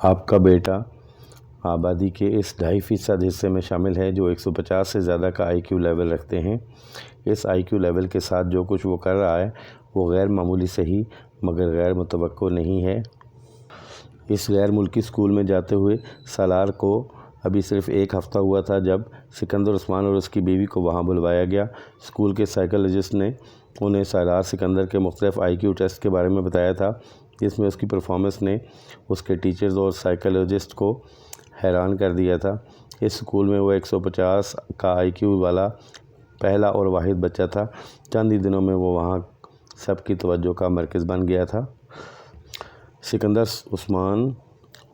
آپ کا بیٹا آبادی کے اس 2.5% حصے میں شامل ہے جو 150 سے زیادہ کا آئی کیو لیول رکھتے ہیں۔ اس آئی کیو لیول کے ساتھ جو کچھ وہ کر رہا ہے وہ غیر معمولی صحیح مگر غیر متوقع نہیں ہے۔ اس غیر ملکی اسکول میں جاتے ہوئے سالار کو ابھی صرف 1 ہفتہ ہوا تھا جب سکندر عثمان اور اس کی بیوی کو وہاں بلوایا گیا۔ اسکول کے سائیکالوجسٹ نے انہیں سالار سکندر کے مختلف آئی کیو ٹیسٹ کے بارے میں بتایا تھا، جس میں اس کی پرفارمنس نے اس کے ٹیچرز اور سائیکالوجسٹ کو حیران کر دیا تھا۔ اس اسکول میں وہ 150 کا آئی کیو والا پہلا اور واحد بچہ تھا۔ چند ہی دنوں میں وہ وہاں سب کی توجہ کا مرکز بن گیا تھا۔ سکندر عثمان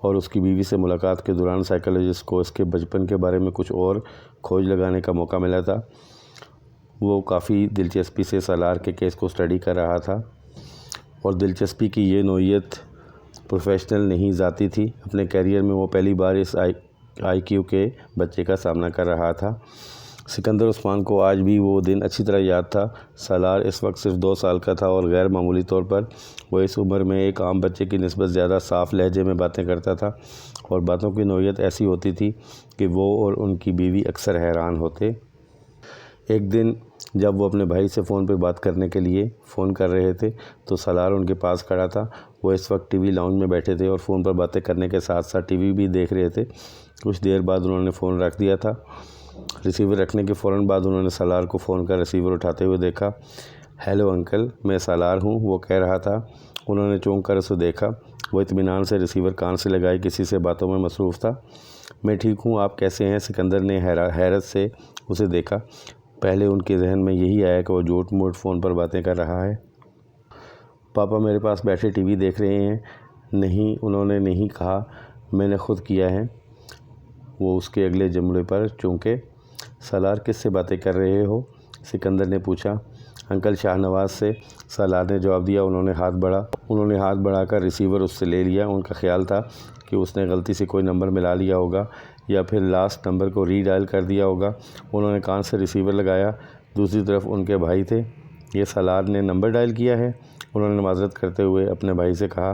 اور اس کی بیوی سے ملاقات کے دوران سائیکالوجسٹ کو اس کے بچپن کے بارے میں کچھ اور کھوج لگانے کا موقع ملا تھا۔ وہ کافی دلچسپی سے سالار کے کیس کو اسٹڈی کر رہا تھا اور دلچسپی کی یہ نوعیت پروفیشنل نہیں ذاتی تھی۔ اپنے کیریئر میں وہ پہلی بار اس آئی کیو کے بچے کا سامنا کر رہا تھا۔ سکندر عثمان کو آج بھی وہ دن اچھی طرح یاد تھا۔ سالار اس وقت صرف 2 سال کا تھا اور غیر معمولی طور پر وہ اس عمر میں ایک عام بچے کی نسبت زیادہ صاف لہجے میں باتیں کرتا تھا اور باتوں کی نوعیت ایسی ہوتی تھی کہ وہ اور ان کی بیوی اکثر حیران ہوتے۔ ایک دن جب وہ اپنے بھائی سے فون پہ بات کرنے کے لیے فون کر رہے تھے تو سالار ان کے پاس کھڑا تھا۔ وہ اس وقت ٹی وی لاؤنج میں بیٹھے تھے اور فون پر باتیں کرنے کے ساتھ ساتھ ٹی وی بھی دیکھ رہے تھے۔ کچھ دیر بعد انہوں نے فون رکھ دیا تھا۔ ریسیور رکھنے کے فوراً بعد انہوں نے سالار کو فون کا ریسیور اٹھاتے ہوئے دیکھا۔ ہیلو انکل، میں سالار ہوں، وہ کہہ رہا تھا۔ انہوں نے چونک کر اسے دیکھا۔ وہ اطمینان سے ریسیور کان سے لگائے کسی سے باتوں میں مصروف تھا۔ میں ٹھیک ہوں، آپ کیسے ہیں؟ سکندر نے حیرت سے اسے دیکھا۔ پہلے ان کے ذہن میں یہی آیا کہ وہ جھوٹ موٹ فون پر باتیں کر رہا ہے۔ پاپا میرے پاس بیٹھے ٹی وی دیکھ رہے ہیں۔ نہیں، انہوں نے نہیں کہا، میں نے خود کیا ہے۔ وہ اس کے اگلے جملے پر چونکے۔ سالار کس سے باتیں کر رہے ہو؟ سکندر نے پوچھا۔ انکل شاہ نواز سے، سالار نے جواب دیا۔ انہوں نے ہاتھ بڑھا کر ریسیور اس سے لے لیا۔ ان کا خیال تھا کہ اس نے غلطی سے کوئی نمبر ملا لیا ہوگا یا پھر لاسٹ نمبر کو ری ڈائل کر دیا ہوگا۔ انہوں نے کان سے ریسیور لگایا۔ دوسری طرف ان کے بھائی تھے۔ یہ سالار نے نمبر ڈائل کیا ہے؟ انہوں نے معذرت کرتے ہوئے اپنے بھائی سے کہا۔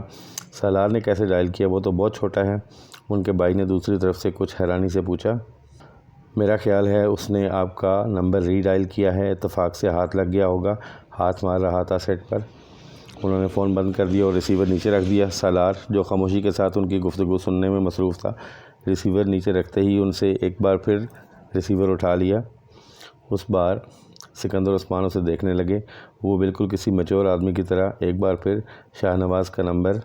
سالار نے کیسے ڈائل کیا؟ وہ تو بہت چھوٹا ہے، ان کے بھائی نے دوسری طرف سے کچھ حیرانی سے پوچھا۔ میرا خیال ہے اس نے آپ کا نمبر ری ڈائل کیا ہے، اتفاق سے ہاتھ لگ گیا ہوگا، ہاتھ مار رہا تھا سیٹ پر۔ انہوں نے فون بند کر دیا اور ریسیور نیچے رکھ دیا۔ سالار جو خاموشی کے ساتھ ان کی گفتگو سننے میں مصروف تھا، ریسیور نیچے رکھتے ہی ان سے ایک بار پھر ریسیور اٹھا لیا۔ اس بار سکندر عثمان اسے دیکھنے لگے۔ وہ بالکل کسی میچور آدمی کی طرح ایک بار پھر شاہ نواز کا نمبر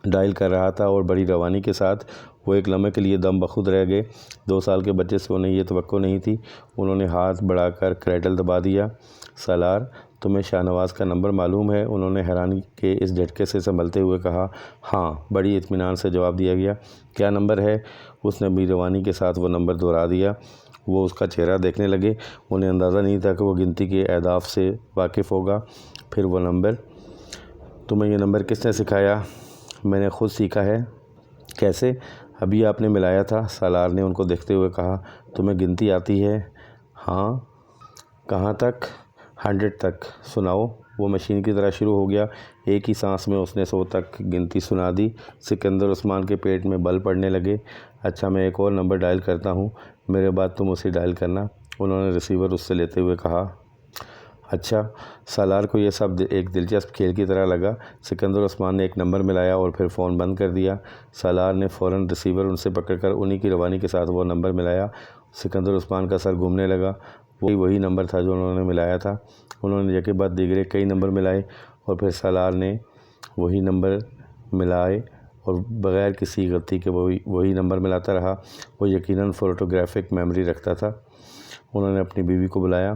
ڈائل کر رہا تھا اور بڑی روانی کے ساتھ وہ ایک لمحے کے لیے دم بخود رہ گئے۔ 2 سال کے بچے سے انہیں یہ توقع نہیں تھی۔ انہوں نے ہاتھ بڑھا کر کریڈل دبا دیا۔ سالار، تمہیں شاہ نواز کا نمبر معلوم ہے؟ انہوں نے حیرانی کے اس جھٹکے سے سنبھلتے ہوئے کہا۔ ہاں، بڑی اطمینان سے جواب دیا گیا۔ کیا نمبر ہے؟ اس نے بے روانی کے ساتھ وہ نمبر دہرا دیا۔ وہ اس کا چہرہ دیکھنے لگے۔ انہیں اندازہ نہیں تھا کہ وہ گنتی کے اہداف سے واقف ہوگا۔ پھر وہ نمبر۔ تمہیں یہ نمبر کس نے سکھایا؟ میں نے خود سیکھا ہے۔ کیسے؟ ابھی آپ نے ملایا تھا، سالار نے ان کو دیکھتے ہوئے کہا۔ تمہیں گنتی آتی ہے؟ ہاں۔ کہاں تک؟ 100 تک۔ سناؤ۔ وہ مشین کی طرح شروع ہو گیا۔ ایک ہی سانس میں اس نے 100 تک گنتی سنا دی۔ سکندر عثمان کے پیٹ میں بل پڑنے لگے۔ اچھا، میں ایک اور نمبر ڈائل کرتا ہوں، میرے بعد تم اسے ڈائل کرنا، انہوں نے ریسیور اس سے لیتے ہوئے کہا۔ اچھا۔ سالار کو یہ سب ایک دلچسپ کھیل کی طرح لگا۔ سکندر عثمان نے ایک نمبر ملایا اور پھر فون بند کر دیا۔ سالار نے فوراً ریسیور ان سے پکڑ کر انہی کی روانی کے ساتھ وہ نمبر ملایا۔ سکندر عثمان کا سر گھومنے لگا۔ وہی نمبر تھا جو انہوں نے ملایا تھا۔ انہوں نے یکے بعد دیگرے کئی نمبر ملائے اور پھر سالار نے وہی نمبر ملائے اور بغیر کسی غلطی کے وہی نمبر ملاتا رہا۔ وہ یقیناً فوٹوگرافک میموری رکھتا تھا۔ انہوں نے اپنی بیوی کو بلایا۔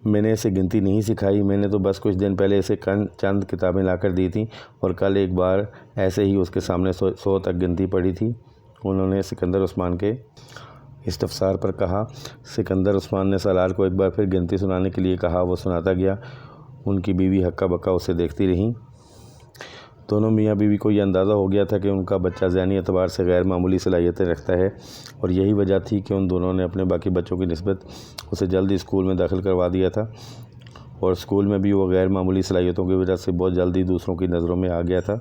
میں نے اسے گنتی نہیں سکھائی، میں نے تو بس کچھ دن پہلے اسے چند کتابیں لا کر دی تھیں اور کل ایک بار ایسے ہی اس کے سامنے 100 تک گنتی پڑھی تھی، انہوں نے سکندر عثمان کے استفسار پر کہا۔ سکندر عثمان نے سالار کو ایک بار پھر گنتی سنانے کے لیے کہا۔ وہ سناتا گیا۔ ان کی بیوی ہکا بکا اسے دیکھتی رہیں۔ دونوں میاں بیوی کو یہ اندازہ ہو گیا تھا کہ ان کا بچہ ذہنی اعتبار سے غیر معمولی صلاحیتیں رکھتا ہے اور یہی وجہ تھی کہ ان دونوں نے اپنے باقی بچوں کی نسبت اسے جلدی اسکول میں داخل کروا دیا تھا اور اسکول میں بھی وہ غیر معمولی صلاحیتوں کی وجہ سے بہت جلدی دوسروں کی نظروں میں آ گیا تھا۔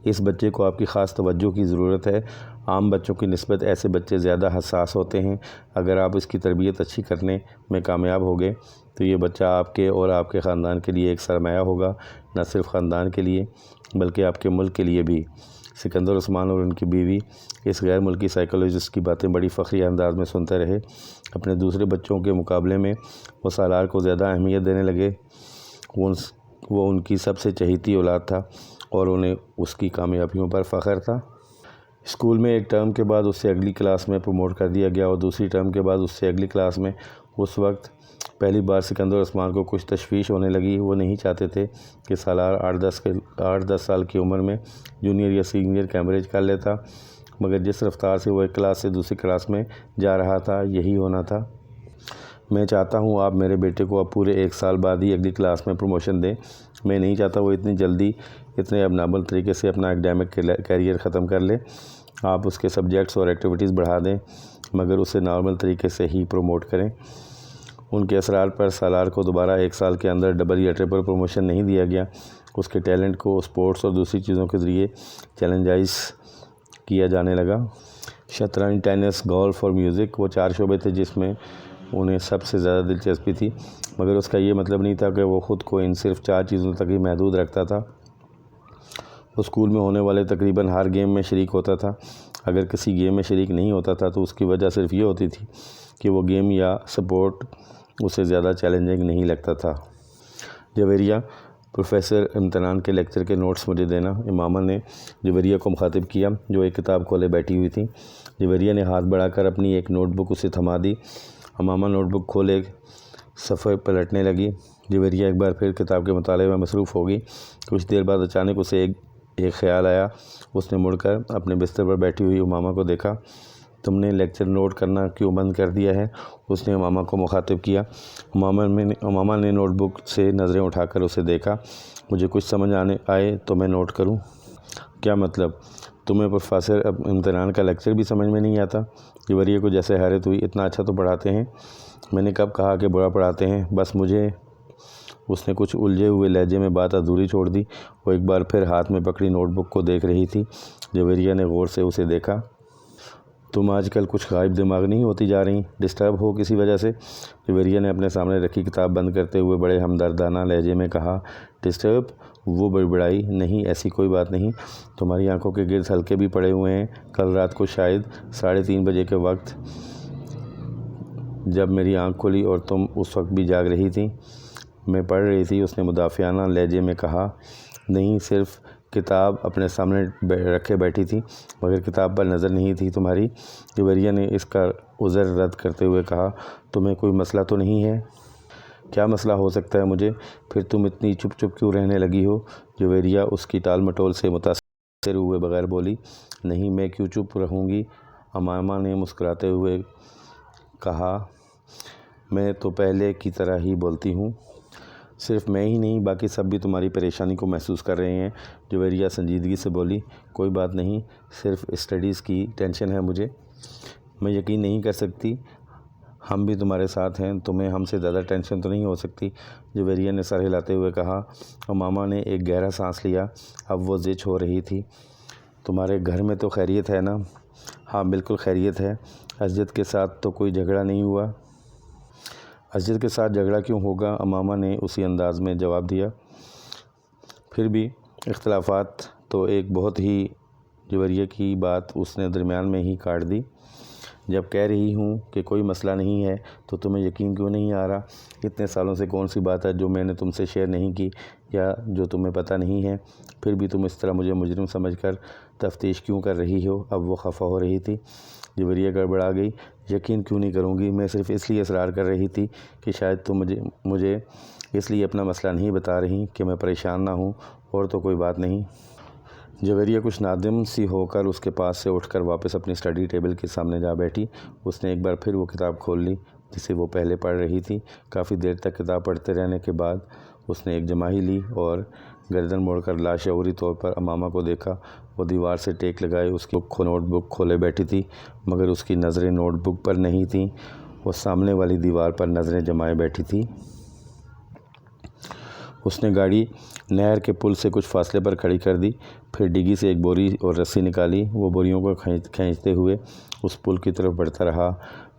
اس بچے کو آپ کی خاص توجہ کی ضرورت ہے۔ عام بچوں کی نسبت ایسے بچے زیادہ حساس ہوتے ہیں۔ اگر آپ اس کی تربیت اچھی کرنے میں کامیاب ہوگے تو یہ بچہ آپ کے اور آپ کے خاندان کے لیے ایک سرمایہ ہوگا، نہ صرف خاندان کے لیے بلکہ آپ کے ملک کے لیے بھی۔ سکندر عثمان اور ان کی بیوی اس غیر ملکی سائیکالوجسٹ کی باتیں بڑی فخریہ انداز میں سنتے رہے۔ اپنے دوسرے بچوں کے مقابلے میں وہ سالار کو زیادہ اہمیت دینے لگے۔ وہ ان کی سب سے چہیتی اولاد تھا اور انہیں اس کی کامیابیوں پر فخر تھا۔ اسکول میں ایک ٹرم کے بعد اسے اگلی کلاس میں پروموٹ کر دیا گیا اور دوسری ٹرم کے بعد اس سے اگلی کلاس میں۔ اس وقت پہلی بار سکندر عثمان کو کچھ تشویش ہونے لگی۔ وہ نہیں چاہتے تھے کہ سالار 8-10 سال کی عمر میں جونیئر یا سینئر کیمبرج کر لیتا، مگر جس رفتار سے وہ ایک کلاس سے دوسری کلاس میں جا رہا تھا یہی ہونا تھا۔ میں چاہتا ہوں آپ میرے بیٹے کو اب پورے 1 سال بعد ہی اگلی کلاس میں پروموشن دیں۔ میں نہیں چاہتا وہ اتنی جلدی اتنے ابنارمل طریقے سے اپنا اکیڈمک کیریئر ختم کر لے۔ آپ اس کے سبجیکٹس اور ایکٹیویٹیز بڑھا دیں مگر اسے نارمل طریقے سے ہی پروموٹ کریں۔ ان کے اصرار پر سالار کو دوبارہ 1 سال کے اندر ڈبل یا ٹرپل پروموشن نہیں دیا گیا۔ اس کے ٹیلنٹ کو اسپورٹس اور دوسری چیزوں کے ذریعے چیلنجائز کیا جانے لگا۔ شطرنج، ٹینس، گولف اور میوزک وہ 4 شعبے تھے جس میں انہیں سب سے زیادہ دلچسپی تھی، مگر اس کا یہ مطلب نہیں تھا کہ وہ خود کو ان صرف 4 چیزوں تک ہی محدود رکھتا تھا۔ وہ اسکول میں ہونے والے تقریباً ہر گیم میں شریک ہوتا تھا۔ اگر کسی گیم میں شریک نہیں ہوتا تھا تو اس کی وجہ صرف یہ ہوتی تھی کہ وہ گیم یا سپورٹ اسے زیادہ چیلنجنگ نہیں لگتا تھا۔ جویریہ، پروفیسر امتنان کے لیکچر کے نوٹس مجھے دینا۔ امامہ نے جویریہ کو مخاطب کیا جو ایک کتاب کھولے بیٹھی ہوئی تھی۔ جویریہ نے ہاتھ بڑھا کر اپنی ایک نوٹ بک اسے تھما دی۔ امامہ نوٹ بک کھولے صفحے پلٹنے لگی۔ جویریہ ایک بار پھر کتاب کے مطالعے میں مصروف ہوگی۔ کچھ دیر بعد اچانک اسے ایک خیال آیا۔ اس نے مڑ کر اپنے بستر پر بیٹھی ہوئی امامہ کو دیکھا۔ تم نے لیکچر نوٹ کرنا کیوں بند کر دیا ہے؟ اس نے امامہ کو مخاطب کیا۔ امامہ نے نوٹ بک سے نظریں اٹھا کر اسے دیکھا۔ مجھے کچھ سمجھ آئے تو میں نوٹ کروں۔ کیا مطلب؟ تمہیں پروفیسر امتنان کا لیکچر بھی سمجھ میں نہیں آتا؟ جویریہ کو جیسے حیرت ہوئی۔ اتنا اچھا تو پڑھاتے ہیں۔ میں نے کب کہا کہ برا پڑھاتے ہیں؟ بس مجھے۔ اس نے کچھ الجھے ہوئے لہجے میں بات ادھوری چھوڑ دی۔ وہ ایک بار پھر ہاتھ میں پکڑی نوٹ بک کو دیکھ رہی تھی۔ جویریہ نے غور سے اسے دیکھا۔ تم آج کل کچھ غائب دماغ نہیں ہوتی جا رہی؟ ڈسٹرب ہو کسی وجہ سے؟ جویریہ نے اپنے سامنے رکھی کتاب بند کرتے ہوئے بڑے ہمدردانہ لہجے میں کہا۔ ڈسٹرب؟ وہ بڑبڑائی۔ نہیں، ایسی کوئی بات نہیں۔ تمہاری آنکھوں کے گرد حلقے بھی پڑے ہوئے ہیں۔ کل رات کو شاید 3:30 بجے کے وقت جب میری آنکھ کھلی اور تم اس وقت بھی جاگ رہی تھی، میں پڑھ رہی تھی، اس نے مدافعانہ لہجے میں کہا۔ نہیں، صرف کتاب اپنے سامنے رکھے بیٹھی تھی مگر کتاب پر نظر نہیں تھی تمہاری۔ جویریہ نے اس کا عذر رد کرتے ہوئے کہا۔ تمہیں کوئی مسئلہ تو نہیں ہے؟ کیا مسئلہ ہو سکتا ہے مجھے؟ پھر تم اتنی چپ چپ کیوں رہنے لگی ہو؟ جویریہ اس کی ٹال مٹول سے متاثر ہوئے بغیر بولی۔ نہیں، میں کیوں چپ رہوں گی؟ امامہ نے مسکراتے ہوئے کہا۔ میں تو پہلے کی طرح ہی بولتی ہوں۔ صرف میں ہی نہیں، باقی سب بھی تمہاری پریشانی کو محسوس کر رہے ہیں۔ جویریہ سنجیدگی سے بولی۔ کوئی بات نہیں، صرف اسٹڈیز کی ٹینشن ہے مجھے۔ میں یقین نہیں کر سکتی، ہم بھی تمہارے ساتھ ہیں، تمہیں ہم سے زیادہ ٹینشن تو نہیں ہو سکتی؟ جویریہ نے سر ہلاتے ہوئے کہا۔ امامہ نے ایک گہرا سانس لیا۔ اب وہ زچ ہو رہی تھی۔ تمہارے گھر میں تو خیریت ہے نا؟ ہاں، بالکل خیریت ہے۔ اسجد کے ساتھ تو کوئی جھگڑا نہیں ہوا؟ اسجد کے ساتھ جھگڑا کیوں ہوگا؟ امامہ نے اسی انداز میں جواب دیا۔ پھر بھی اختلافات تو ایک بہت ہی۔ جویریہ کی بات اس نے درمیان میں ہی کاٹ دی۔ جب کہہ رہی ہوں کہ کوئی مسئلہ نہیں ہے تو تمہیں یقین کیوں نہیں آ رہا؟ اتنے سالوں سے کون سی بات ہے جو میں نے تم سے شیئر نہیں کی یا جو تمہیں پتہ نہیں ہے؟ پھر بھی تم اس طرح مجھے مجرم سمجھ کر تفتیش کیوں کر رہی ہو؟ اب وہ خفا ہو رہی تھی۔ جویریہ گڑبڑا گئی۔ یقین کیوں نہیں کروں گی؟ میں صرف اس لیے اصرار کر رہی تھی کہ شاید تم مجھے اس لیے اپنا مسئلہ نہیں بتا رہی کہ میں پریشان نہ ہوں، اور تو کوئی بات نہیں۔ جویریہ کچھ نادم سی ہو کر اس کے پاس سے اٹھ کر واپس اپنی اسٹڈی ٹیبل کے سامنے جا بیٹھی۔ اس نے ایک بار پھر وہ کتاب کھول لی جسے وہ پہلے پڑھ رہی تھی۔ کافی دیر تک کتاب پڑھتے رہنے کے بعد اس نے ایک جمائی لی اور گردن موڑ کر لاشعوری طور پر امامہ کو دیکھا۔ وہ دیوار سے ٹیک لگائے اس کی نوٹ بک کھولے بیٹھی تھی مگر اس کی نظریں نوٹ بک پر نہیں تھیں، وہ سامنے والی دیوار پر نظریں جمائے بیٹھی تھی۔ اس نے گاڑی نہر کے پل سے کچھ فاصلے پر کھڑی کر دی، پھر ڈگی سے ایک بوری اور رسی نکالی۔ وہ بوریوں کو کھینچتے ہوئے اس پل کی طرف بڑھتا رہا۔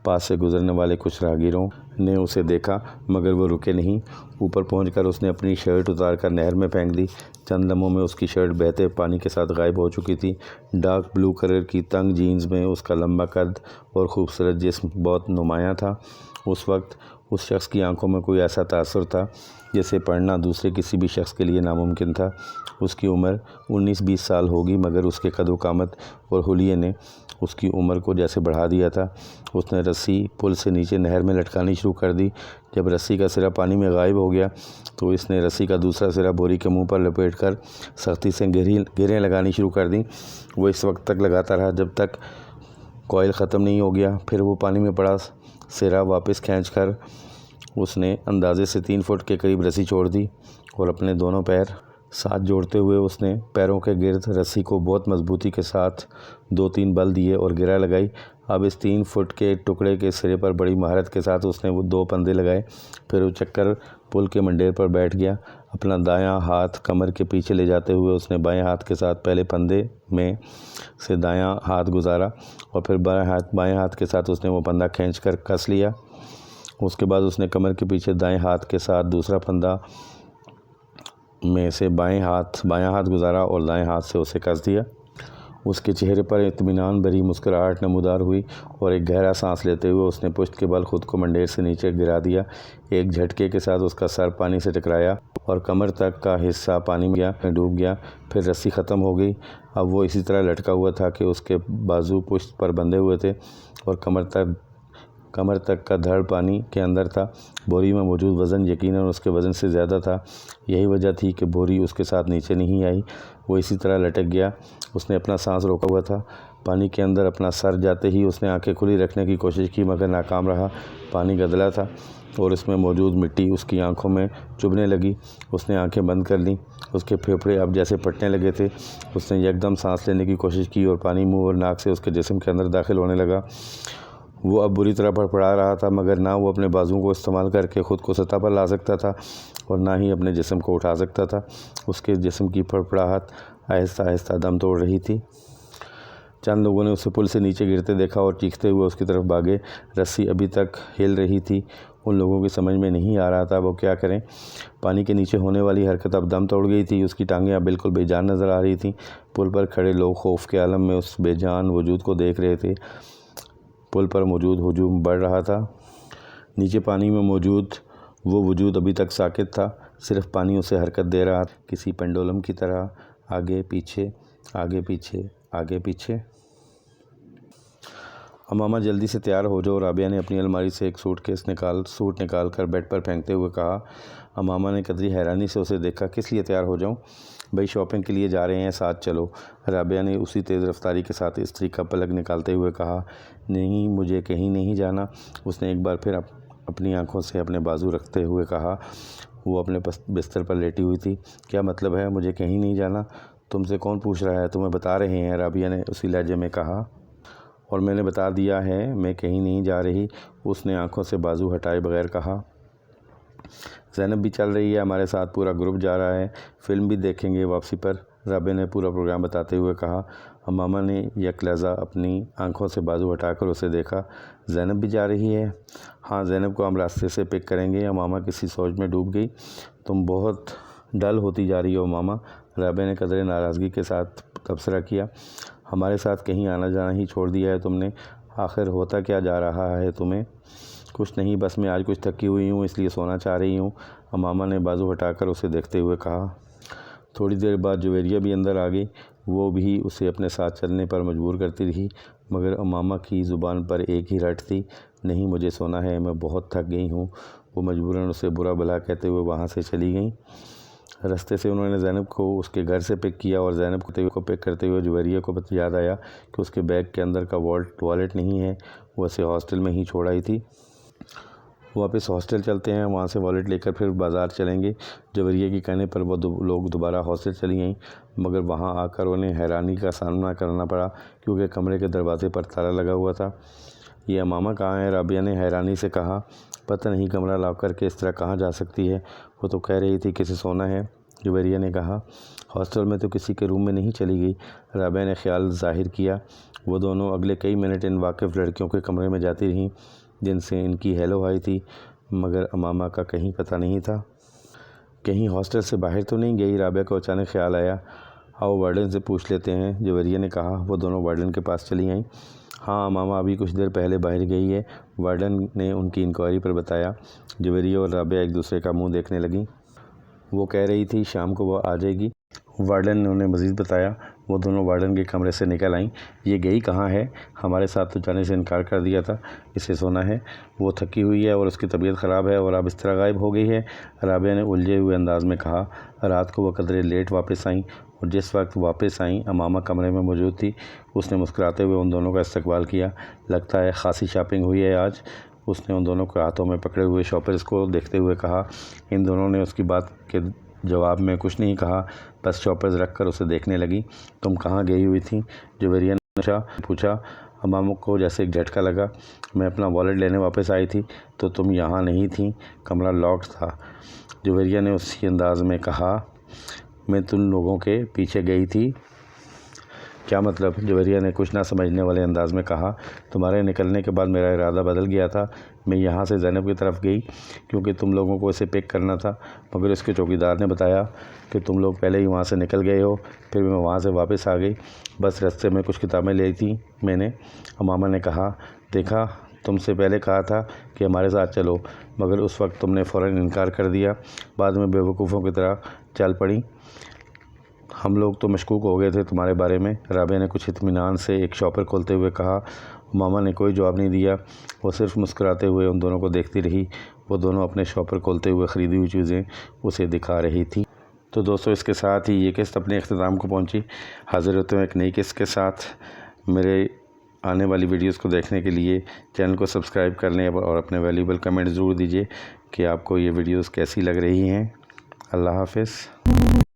پاس سے گزرنے والے کچھ راہگیروں نے اسے دیکھا مگر وہ رکے نہیں۔ اوپر پہنچ کر اس نے اپنی شرٹ اتار کر نہر میں پھینک دی۔ چند لمحوں میں اس کی شرٹ بہتے پانی کے ساتھ غائب ہو چکی تھی۔ ڈارک بلو کلر کی تنگ جینز میں اس کا لمبا قد اور خوبصورت جسم بہت نمایاں تھا۔ اس وقت اس شخص کی آنکھوں میں کوئی ایسا تاثر تھا جسے پڑھنا دوسرے کسی بھی شخص کے لیے ناممکن تھا۔ اس کی عمر 19-20 سال ہوگی مگر اس کے قد و قامت اور حلیے نے اس کی عمر کو جیسے بڑھا دیا تھا۔ اس نے رسی پل سے نیچے نہر میں لٹکانی شروع کر دی۔ جب رسی کا سرا پانی میں غائب ہو گیا تو اس نے رسی کا دوسرا سرا بوری کے منہ پر لپیٹ کر سختی سے گیریں لگانی شروع کر دیں۔ وہ اس وقت تک لگاتا رہا جب تک کوئل ختم نہیں ہو گیا۔ پھر وہ پانی میں پڑا سرا واپس کھینچ کر اس نے اندازے سے 3 فٹ کے قریب رسی چھوڑ دی اور اپنے دونوں پیر ساتھ جوڑتے ہوئے اس نے پیروں کے گرد رسی کو بہت مضبوطی کے ساتھ 2-3 بل دیے اور گرہ لگائی۔ اب اس 3 فٹ کے ٹکڑے کے سرے پر بڑی مہارت کے ساتھ اس نے وہ 2 پندے لگائے۔ پھر وہ چکر پل کے منڈیر پر بیٹھ گیا۔ اپنا دایاں ہاتھ کمر کے پیچھے لے جاتے ہوئے اس نے بائیں ہاتھ کے ساتھ پہلے پندے میں سے دایاں ہاتھ گزارا اور پھر بائیں ہاتھ کے ساتھ اس نے وہ پندہ کھینچ کر کس لیا۔ اس کے بعد اس نے کمر کے پیچھے دائیں ہاتھ کے ساتھ دوسرا پندہ میں سے بائیں ہاتھ گزارا اور دائیں ہاتھ سے اسے کس دیا۔ اس کے چہرے پر اطمینان بھری مسکراہٹ نمودار ہوئی اور ایک گہرا سانس لیتے ہوئے اس نے پشت کے بل خود کو منڈیر سے نیچے گرا دیا۔ ایک جھٹکے کے ساتھ اس کا سر پانی سے ٹکرایا اور کمر تک کا حصہ پانی میں ڈوب گیا۔ پھر رسی ختم ہو گئی۔ اب وہ اسی طرح لٹکا ہوا تھا کہ اس کے بازو پشت پر بندھے ہوئے تھے اور کمر تک کا دھڑ پانی کے اندر تھا۔ بوری میں موجود وزن یقیناً اس کے وزن سے زیادہ تھا۔ یہی وجہ تھی کہ بوری اس کے ساتھ نیچے نہیں آئی۔ وہ اسی طرح لٹک گیا۔ اس نے اپنا سانس روکا ہوا تھا۔ پانی کے اندر اپنا سر جاتے ہی اس نے آنکھیں کھلی رکھنے کی کوشش کی مگر ناکام رہا۔ پانی گدلا تھا اور اس میں موجود مٹی اس کی آنکھوں میں چبھنے لگی۔ اس نے آنکھیں بند کر لیں۔ اس کے پھیپھڑے اب جیسے پھٹنے لگے تھے۔ اس نے یکدم سانس لینے کی کوشش کی اور پانی منہ اور ناک سے اس کے جسم کے اندر داخل ہونے لگا۔ وہ اب بری طرح پڑپڑا رہا تھا مگر نہ وہ اپنے بازوؤں کو استعمال کر کے خود کو سطح پر لا سکتا تھا اور نہ ہی اپنے جسم کو اٹھا سکتا تھا۔ اس کے جسم کی پڑپڑاہٹ آہستہ آہستہ دم توڑ رہی تھی۔ چند لوگوں نے اسے پل سے نیچے گرتے دیکھا اور چیختے ہوئے اس کی طرف بھاگے۔ رسی ابھی تک ہل رہی تھی۔ ان لوگوں کی سمجھ میں نہیں آ رہا تھا وہ کیا کریں۔ پانی کے نیچے ہونے والی حرکت اب دم توڑ گئی تھی۔ اس کی ٹانگیں اب بالکل بے جان نظر آ رہی تھیں۔ پل پر کھڑے لوگ خوف کے عالم میں اس بے جان وجود کو دیکھ رہے تھے۔ پل پر موجود ہجوم بڑھ رہا تھا۔ نیچے پانی میں موجود وہ وجود ابھی تک ساکت تھا، صرف پانی اسے حرکت دے رہا تھا، کسی پینڈولم کی طرح آگے پیچھے آگے پیچھے آگے پیچھے۔ امامہ جلدی سے تیار ہو جاؤ، رابعہ نے اپنی الماری سے ایک سوٹ نکال کر بیڈ پر پھینکتے ہوئے کہا۔ امامہ نے قدری حیرانی سے اسے دیکھا۔ کس لیے تیار ہو جاؤں؟ بھائی شاپنگ کے لیے جا رہے ہیں، ساتھ چلو، رابعہ نے اسی تیز رفتاری کے ساتھ استری کا پلک نکالتے ہوئے کہا۔ نہیں، مجھے کہیں نہیں جانا، اس نے ایک بار پھر اپنی آنکھوں سے اپنے بازو رکھتے ہوئے کہا۔ وہ اپنے بستر پر لیٹی ہوئی تھی۔ کیا مطلب ہے مجھے کہیں نہیں جانا؟ تم سے کون پوچھ رہا ہے؟ تمہیں بتا رہے ہیں، رابعہ نے اسی لہجے میں کہا۔ اور میں نے بتا دیا ہے میں کہیں نہیں جا رہی، اس نے آنکھوں سے بازو ہٹائے بغیر کہا۔ زینب بھی چل رہی ہے ہمارے ساتھ، پورا گروپ جا رہا ہے، فلم بھی دیکھیں گے واپسی پر، رابعہ نے پورا پروگرام بتاتے ہوئے کہا۔ امامہ نے یک لحظہ اپنی آنکھوں سے بازو ہٹا کر اسے دیکھا۔ زینب بھی جا رہی ہے؟ ہاں، زینب کو ہم راستے سے پک کریں گے۔ امامہ کسی سوچ میں ڈوب گئی۔ تم بہت ڈل ہوتی جا رہی ہو امامہ، رابعہ نے قدرے ناراضگی کے ساتھ تبصرہ کیا۔ ہمارے ساتھ کہیں آنا جانا ہی چھوڑ دیا ہے تم نے، آخر ہوتا کیا جا رہا ہے تمہیں؟ کچھ نہیں، بس میں آج کچھ تھکی ہوئی ہوں اس لیے سونا چاہ رہی ہوں، امامہ نے بازو ہٹا کر اسے دیکھتے ہوئے کہا۔ تھوڑی دیر بعد جویریہ بھی اندر آ گئی۔ وہ بھی اسے اپنے ساتھ چلنے پر مجبور کرتی رہی مگر امامہ کی زبان پر ایک ہی رٹ تھی، نہیں مجھے سونا ہے، میں بہت تھک گئی ہوں۔ وہ مجبوراً اسے برا بھلا کہتے ہوئے وہاں سے چلی گئیں۔ رستے سے انہوں نے زینب کو اس کے گھر سے پک کیا اور زینب کو پک کرتے ہوئے جویریہ کو یاد آیا کہ اس کے بیگ کے اندر کا والٹ نہیں ہے، وہ اسے ہاسٹل میں ہی چھوڑ آئی تھی۔ واپس ہاسٹل چلتے ہیں، وہاں سے والٹ لے کر پھر بازار چلیں گے۔ جویریہ کے کہنے پر وہ لوگ دوبارہ ہاسٹل چلی گئیں مگر وہاں آ کر انہیں حیرانی کا سامنا کرنا پڑا کیونکہ کمرے کے دروازے پر تالا لگا ہوا تھا۔ یہ امامہ کہاں ہے؟ رابعہ نے حیرانی سے کہا۔ پتہ نہیں کمرہ لاک کر کے اس طرح کہاں جا سکتی ہے، وہ تو کہہ رہی تھی کسی سونا ہے۔ جویریہ نے کہا ہاسٹل میں تو کسی کے روم میں نہیں چلی گئی۔ رابعہ نے خیال ظاہر کیا۔ وہ دونوں اگلے کئی منٹ ان واقف لڑکیوں کے کمرے میں جاتی رہیں جن سے ان کی ہیلو ہائی تھی، مگر امامہ کا کہیں پتہ نہیں تھا۔ کہیں ہاسٹل سے باہر تو نہیں گئی؟ رابعہ کو اچانک خیال آیا۔ آؤ وارڈن سے پوچھ لیتے ہیں، جویریہ نے کہا۔ وہ دونوں وارڈن کے پاس چلی آئیں۔ ہاں امامہ ابھی کچھ دیر پہلے باہر گئی ہے، وارڈن نے ان کی انکوائری پر بتایا۔ جویریہ اور رابعہ ایک دوسرے کا منہ دیکھنے لگیں۔ وہ کہہ رہی تھی شام کو وہ آ جائے گی، وارڈن نے انہیں مزید بتایا۔ وہ دونوں وارڈن کے کمرے سے نکل آئیں۔ یہ گئی کہاں ہے؟ ہمارے ساتھ تو جانے سے انکار کر دیا تھا، اسے سونا ہے، وہ تھکی ہوئی ہے اور اس کی طبیعت خراب ہے اور اب اس طرح غائب ہو گئی ہے، رابعہ نے الجھے ہوئے انداز میں کہا۔ رات کو وہ قدرے لیٹ واپس آئیں اور جس وقت واپس آئیں امامہ کمرے میں موجود تھی۔ اس نے مسکراتے ہوئے ان دونوں کا استقبال کیا۔ لگتا ہے خاصی شاپنگ ہوئی ہے آج، اس نے ان دونوں کے ہاتھوں میں پکڑے ہوئے شاپرز کو دیکھتے ہوئے کہا۔ ان دونوں نے اس کی بات کے جواب میں کچھ نہیں کہا، بس شاپرز رکھ کر اسے دیکھنے لگی۔ تم کہاں گئی ہوئی تھی؟ جویریہ نے پوچھا۔ امامہ کو جیسے ایک جھٹکا لگا۔ میں اپنا والیٹ لینے واپس آئی تھی تو تم یہاں نہیں تھیں، کمرہ لاکڈ تھا، جویریہ نے اسی انداز میں کہا۔ میں تم لوگوں کے پیچھے گئی تھی۔ کیا مطلب؟ جویریہ نے کچھ نہ سمجھنے والے انداز میں کہا۔ تمہارے نکلنے کے بعد میرا ارادہ بدل گیا تھا، میں یہاں سے زینب کی طرف گئی کیونکہ تم لوگوں کو اسے پک کرنا تھا، مگر اس کے چوکیدار نے بتایا کہ تم لوگ پہلے ہی وہاں سے نکل گئے ہو، پھر میں وہاں سے واپس آ گئی، بس رستے میں کچھ کتابیں لی تھیں میں نے، امامہ نے کہا۔ دیکھا تم سے پہلے کہا تھا کہ ہمارے ساتھ چلو، مگر اس وقت تم نے فوراً انکار کر دیا، بعد میں بیوقوفوں کی طرح چل پڑی۔ ہم لوگ تو مشکوک ہو گئے تھے تمہارے بارے میں، رابعہ نے کچھ اطمینان سے ایک شاپر کھولتے ہوئے کہا۔ امامہ نے کوئی جواب نہیں دیا، وہ صرف مسکراتے ہوئے ان دونوں کو دیکھتی رہی۔ وہ دونوں اپنے شاپر کھولتے ہوئے خریدی ہوئی چیزیں اسے دکھا رہی تھی۔ تو دوستو اس کے ساتھ ہی یہ قسط اپنے اختتام کو پہنچی۔ حاضر ہوتے ہیں ایک نئی قسط کے ساتھ۔ میرے آنے والی ویڈیوز کو دیکھنے کے لیے چینل کو سبسکرائب کر لیں اور اپنے ویلیبل کمنٹ ضرور دیجیے کہ آپ کو یہ ویڈیوز کیسی لگ رہی ہیں۔ اللہ حافظ۔